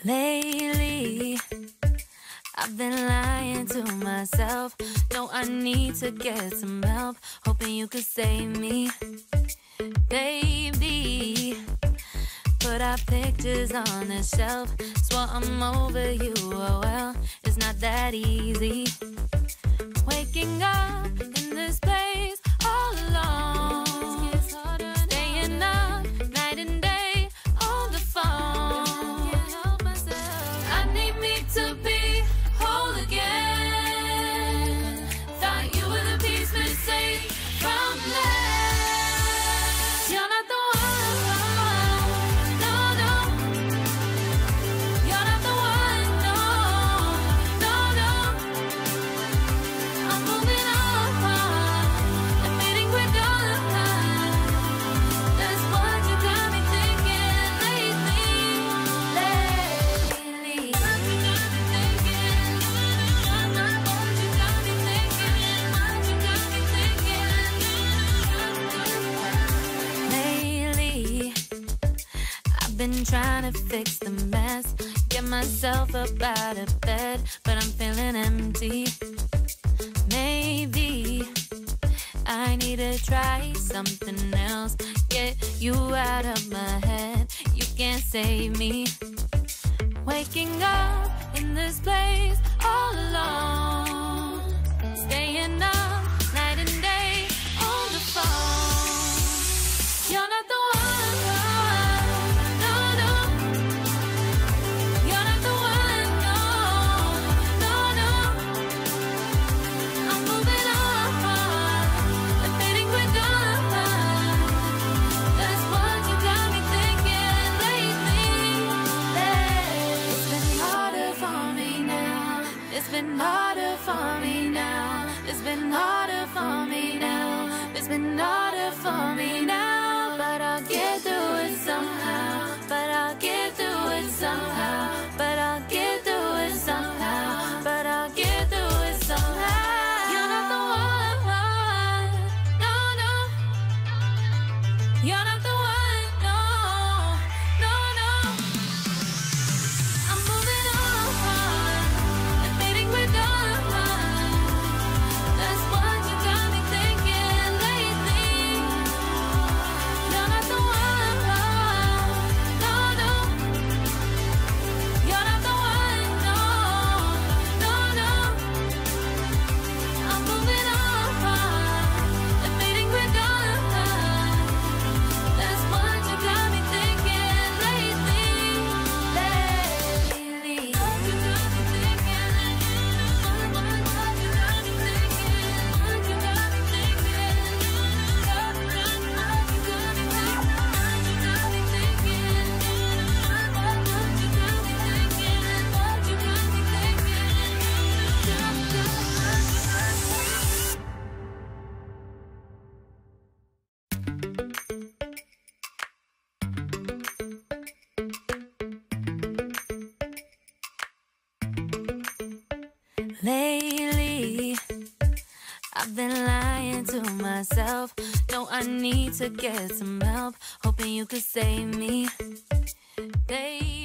Lately, I've been lying to myself. No, I need to get some help. Hoping you could save me, baby. Put our pictures on the shelf. Swore I'm over you, oh well, it's not that easy. Waking up in this place all alone. Staying up night and day on the phone. Can't help myself. I need me to be whole again. Thought you were the piece missing from left. You're not the one, no, no. You're not the one, no, no, no. I'm moving on, admitting we're done. That's what you got me thinking lately. What you got me thinking? What you got me thinking? What you got me thinking? Lately, I've been trying to fix the mess, get myself up out of bed, but I'm feeling empty. Maybe I need to try something else. Get you out of my head, you can't save me. Waking up in this place all alone. Staying up night and day on the phone. You're not the one, no, no. You're not the one, no, no, no. I'm moving on, admitting we're done. That's what you got me thinking lately. It's been harder for me now. It's been harder for me now. It's been harder for me now. It's been harder for me now. But I'll get through it somehow. But I'll get through it somehow. But I'll get through it somehow. But I'll get through it somehow. You're not the one, no, no. You're not the one, no, no, no. I'm moving on, admitting we're done. That's what you got me thinking lately. You're not the one, no, no. You're not the one, no, no, no. I'm moving on, admitting we're done. That's what you got me thinking lately. What you got me thinking? What you got me thinking? What you got me thinking? What you got me thinking? What you got me thinking? What you got me thinking? Lately, I've been lying to myself. No, I need to get some help. Hoping you could save me, baby.